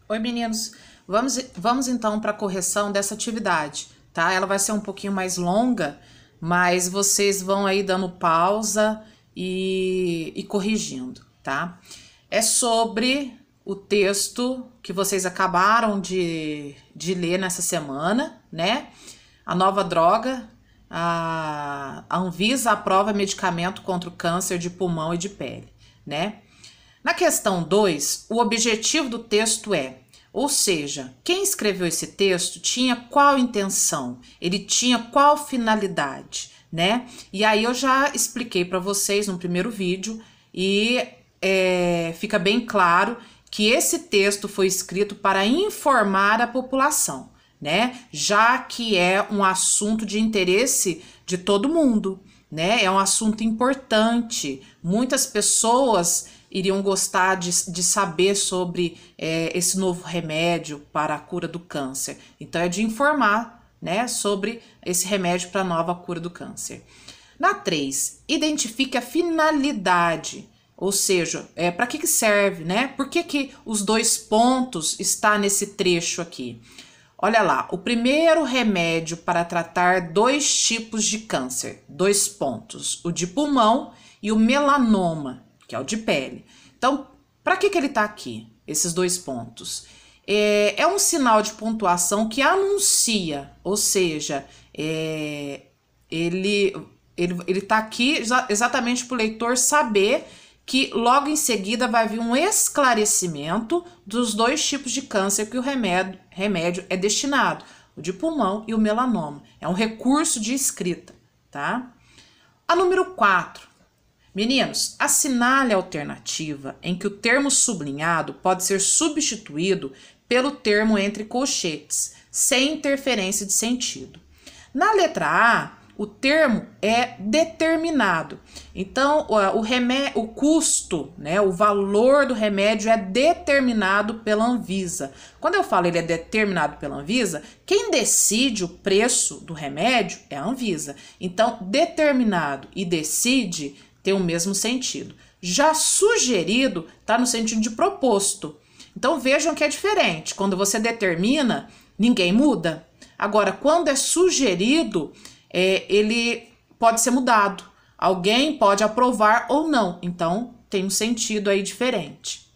Oi, meninos. Vamos então para a correção dessa atividade, tá? Ela vai ser um pouquinho mais longa, mas vocês vão aí dando pausa e corrigindo, tá? É sobre o texto que vocês acabaram de ler nessa semana, né? A nova droga, a Anvisa aprova medicamento contra o câncer de pulmão e de pele, né? Na questão 2, o objetivo do texto é, ou seja, quem escreveu esse texto tinha qual intenção, ele tinha qual finalidade, né? E aí eu já expliquei para vocês no primeiro vídeo e fica bem claro que esse texto foi escrito para informar a população, né? Já que é um assunto de interesse de todo mundo, né? É um assunto importante. Muitas pessoas iriam gostar de saber sobre esse novo remédio para a cura do câncer. Então, é de informar, né, sobre esse remédio para a nova cura do câncer. Na 3, identifique a finalidade, ou seja, para que serve, né? Por que os 2 pontos está nesse trecho aqui? Olha lá, o primeiro remédio para tratar 2 tipos de câncer, 2 pontos, o de pulmão e o melanoma, que é o de pele. Então, para que ele está aqui, esses 2 pontos? É um sinal de pontuação que anuncia, ou seja, ele está aqui exatamente para o leitor saber que logo em seguida vai vir um esclarecimento dos 2 tipos de câncer que o remédio é destinado, o de pulmão e o melanoma. É um recurso de escrita, tá? A número 4. Meninos, assinale a alternativa em que o termo sublinhado pode ser substituído pelo termo entre colchetes, sem interferência de sentido. Na letra A, o termo é determinado. Então, o custo, né, o valor do remédio é determinado pela Anvisa. Quando eu falo ele é determinado pela Anvisa, quem decide o preço do remédio é a Anvisa. Então, determinado e decide tem o mesmo sentido. Já sugerido está no sentido de proposto. Então, vejam que é diferente. Quando você determina, ninguém muda. Agora, quando é sugerido, ele pode ser mudado. Alguém pode aprovar ou não. Então, tem um sentido aí diferente.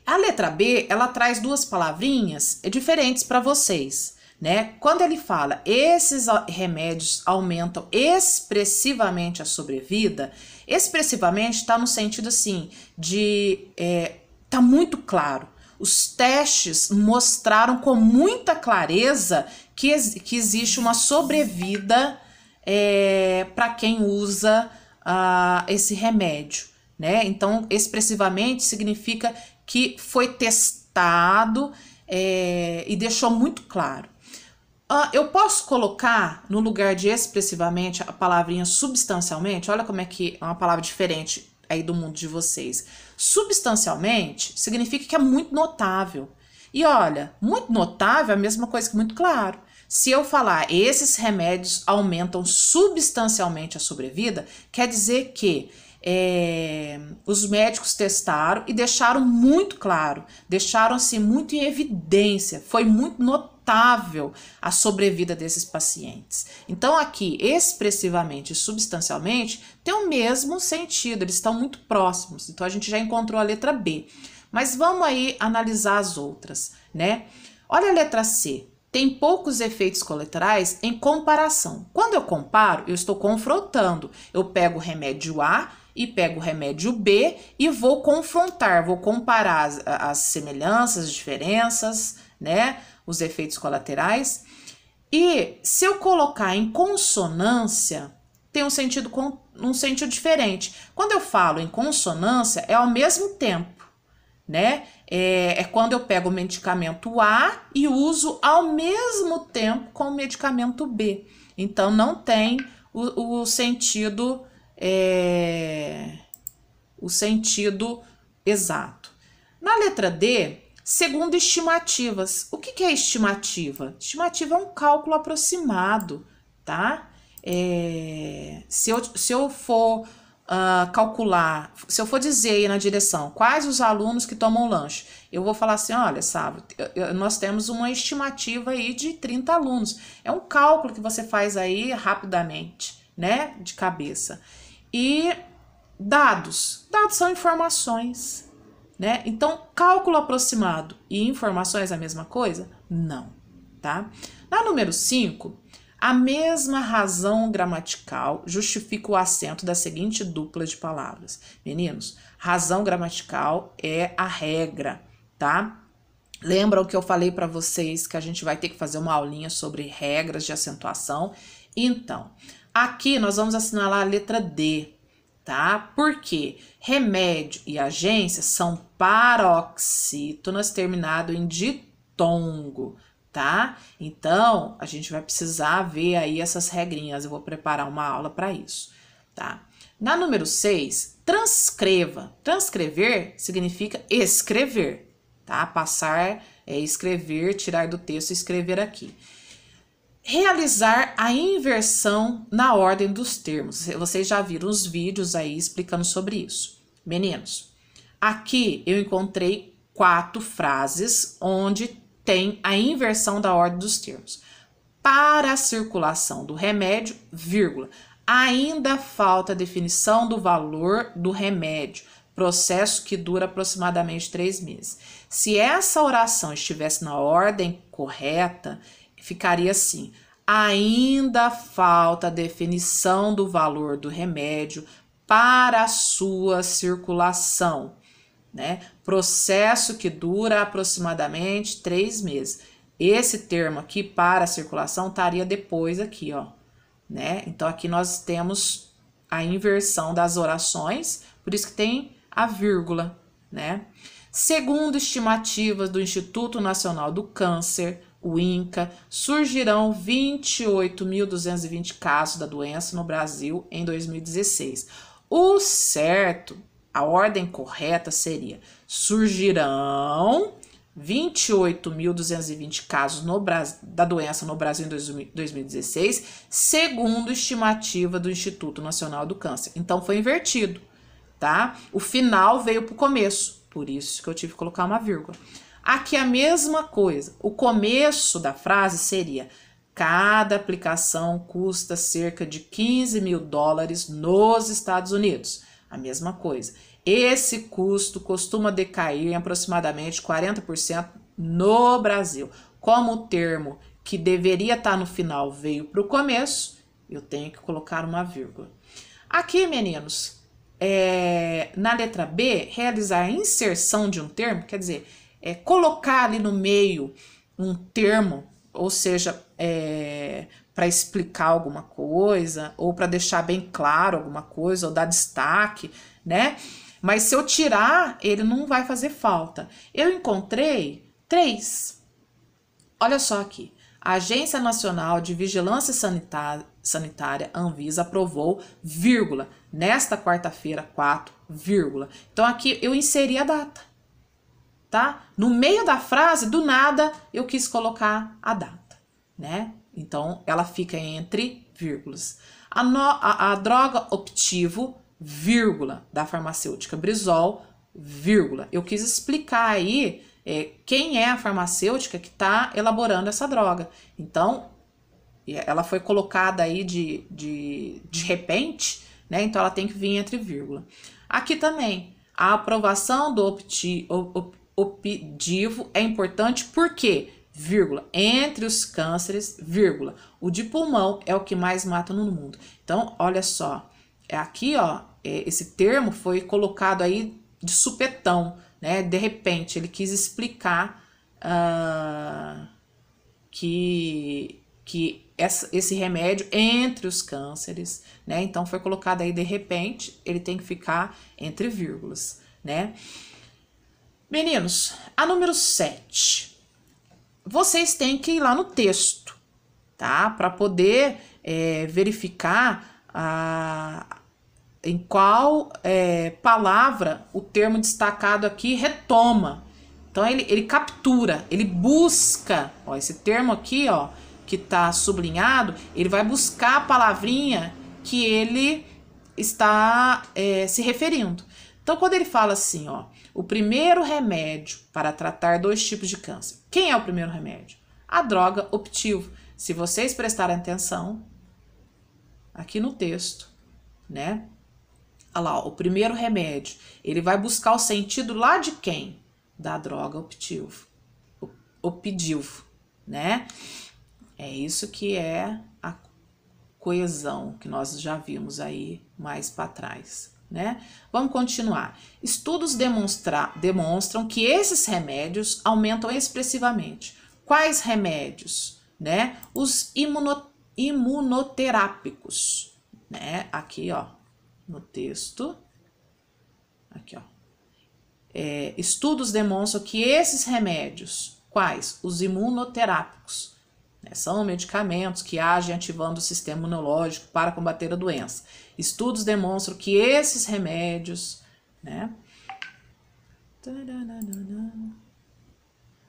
A letra B, ela traz 2 palavrinhas diferentes para vocês, né? Quando ele fala, esses remédios aumentam expressivamente a sobrevida, expressivamente está no sentido assim, tá muito claro. Os testes mostraram com muita clareza que existe uma sobrevida para quem usa esse remédio, né? Então, expressivamente significa que foi testado e deixou muito claro. Eu posso colocar no lugar de expressivamente a palavrinha substancialmente? Olha como é que é uma palavra diferente aí do mundo de vocês. Substancialmente significa que é muito notável. E olha, muito notável é a mesma coisa que muito claro. Se eu falar esses remédios aumentam substancialmente a sobrevida, quer dizer que os médicos testaram e deixaram muito claro, deixaram assim muito em evidência, foi muito notável a sobrevida desses pacientes. Então aqui, expressivamente e substancialmente, tem o mesmo sentido, eles estão muito próximos, então a gente já encontrou a letra B. Mas vamos aí analisar as outras, né? Olha a letra C. Tem poucos efeitos colaterais em comparação. Quando eu comparo, eu estou confrontando. Eu pego o remédio A e pego o remédio B e vou confrontar, vou comparar as semelhanças, as diferenças, né? Os efeitos colaterais. E se eu colocar em consonância, tem um sentido diferente. Quando eu falo em consonância, é ao mesmo tempo, né? É quando eu pego o medicamento A e uso ao mesmo tempo com o medicamento B. Então, não tem o sentido exato. Na letra D, segundo estimativas. O que é estimativa? Estimativa é um cálculo aproximado, tá? Se eu for calcular, se eu for dizer aí na direção quais os alunos que tomam lanche, eu vou falar assim, olha, sabe, nós temos uma estimativa aí de 30 alunos. É um cálculo que você faz aí rapidamente, né, de cabeça. E dados são informações, né? Então, cálculo aproximado e informações é a mesma coisa? Não, tá? Na número 5, a mesma razão gramatical justifica o acento da seguinte dupla de palavras. Meninos, razão gramatical é a regra, tá? Lembram que eu falei para vocês que a gente vai ter que fazer uma aulinha sobre regras de acentuação? Então, aqui nós vamos assinalar a letra D, tá? Porque remédio e agência são paroxítonas terminado em ditongo, tá? Então, a gente vai precisar ver aí essas regrinhas. Eu vou preparar uma aula para isso, tá? Na número 6, transcreva. Transcrever significa escrever, tá? Passar é escrever, tirar do texto e escrever aqui. Realizar a inversão na ordem dos termos. Vocês já viram os vídeos aí explicando sobre isso. Meninos, aqui eu encontrei 4 frases onde tem a inversão da ordem dos termos. Para a circulação do remédio, vírgula, ainda falta definição do valor do remédio, processo que dura aproximadamente 3 meses. Se essa oração estivesse na ordem correta, ficaria assim: ainda falta definição do valor do remédio para a sua circulação, né? Processo que dura aproximadamente 3 meses. Esse termo aqui, para a circulação, estaria depois aqui, ó, né? Então, aqui nós temos a inversão das orações, por isso que tem a vírgula, né? Segundo estimativas do Instituto Nacional do Câncer, o INCA, surgirão 28.220 casos da doença no Brasil em 2016. O certo, a ordem correta seria: surgirão 28.220 casos da doença no Brasil em 2016, segundo estimativa do Instituto Nacional do Câncer. Então, foi invertido, tá? O final veio para o começo, por isso que eu tive que colocar uma vírgula. Aqui a mesma coisa, o começo da frase seria: cada aplicação custa cerca de $15.000 nos Estados Unidos. A mesma coisa. Esse custo costuma decair em aproximadamente 40% no Brasil. Como o termo que deveria estar no final veio para o começo, eu tenho que colocar uma vírgula. Aqui, meninos, na letra B, realizar a inserção de um termo, quer dizer, colocar ali no meio um termo, ou seja, para explicar alguma coisa, ou para deixar bem claro alguma coisa, ou dar destaque, né? Mas se eu tirar, ele não vai fazer falta. Eu encontrei 3. Olha só aqui. A Agência Nacional de Vigilância Sanitária, Anvisa, aprovou, vírgula, nesta quarta-feira, 4, vírgula. Então, aqui eu inseri a data, tá? No meio da frase, do nada, eu quis colocar a data, né? Então, ela fica entre vírgulas. A droga Optivo, vírgula, da farmacêutica Brizol, vírgula. Eu quis explicar aí quem é a farmacêutica que está elaborando essa droga. Então, ela foi colocada aí de repente, né? Então, ela tem que vir entre vírgula. Aqui também, a aprovação do Opdivo é importante porque, vírgula, entre os cânceres, vírgula, o de pulmão é o que mais mata no mundo. Então, olha só, aqui, ó, esse termo foi colocado aí de supetão, né? De repente, ele quis explicar que esse remédio entre os cânceres, né? Então, foi colocado aí de repente, ele tem que ficar entre vírgulas, né? Meninos, a número 7. Vocês têm que ir lá no texto, tá? Para poder verificar em qual palavra o termo destacado aqui retoma. Então, ele captura, ele busca, ó, esse termo aqui, ó, que tá sublinhado, ele vai buscar a palavrinha que ele está se referindo. Então, quando ele fala assim, ó, o primeiro remédio para tratar 2 tipos de câncer. Quem é o primeiro remédio? A droga Opdivo. Se vocês prestarem atenção aqui no texto, né? Olha lá, ó, o primeiro remédio, ele vai buscar o sentido lá de quem? Da droga Opdivo. Opdivo, né? É isso que é a coesão que nós já vimos aí mais para trás, né? Vamos continuar. Estudos demonstram que esses remédios aumentam expressivamente. Quais remédios? Né? Os imunoterápicos, né? Aqui, ó, no texto, aqui, ó. Estudos demonstram que esses remédios, quais? Os imunoterápicos, né? São medicamentos que agem ativando o sistema imunológico para combater a doença. Estudos demonstram que esses remédios, né?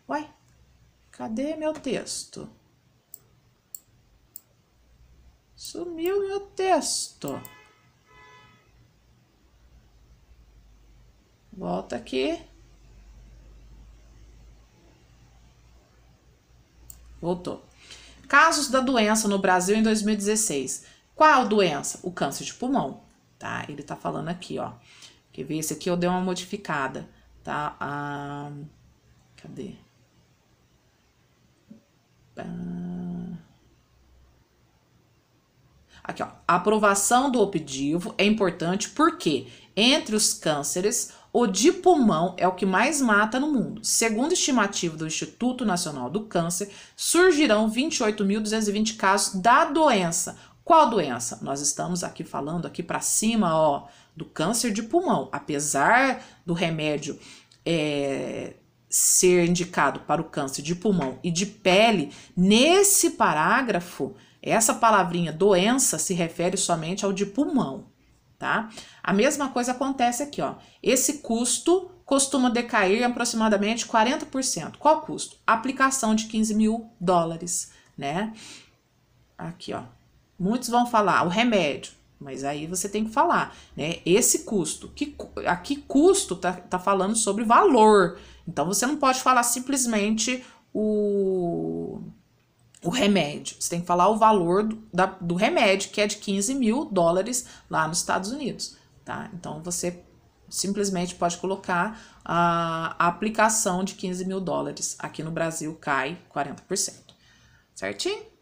Uai, cadê meu texto? Sumiu meu texto. Volta aqui. Voltou. Casos da doença no Brasil em 2016. Qual doença? O câncer de pulmão, tá? Ele tá falando aqui, ó. Quer ver? Esse aqui eu dei uma modificada, tá? Cadê? Aqui, ó. A aprovação do Opdivo é importante porque, entre os cânceres, o de pulmão é o que mais mata no mundo. Segundo estimativa do Instituto Nacional do Câncer, surgirão 28.220 casos da doença. Qual doença? Nós estamos aqui falando aqui para cima, ó, do câncer de pulmão. Apesar do remédio ser indicado para o câncer de pulmão e de pele, nesse parágrafo, essa palavrinha doença se refere somente ao de pulmão, tá? A mesma coisa acontece aqui, ó. Esse custo costuma decair em aproximadamente 40%. Qual custo? A aplicação de $15.000, né? Aqui, ó. Muitos vão falar o remédio, mas aí você tem que falar, né? Esse custo. Aqui custo tá falando sobre valor. Então você não pode falar simplesmente o remédio. Você tem que falar o valor do remédio, que é de $15.000 lá nos Estados Unidos, tá? Então você simplesmente pode colocar a aplicação de $15.000. Aqui no Brasil cai 40%. Certinho?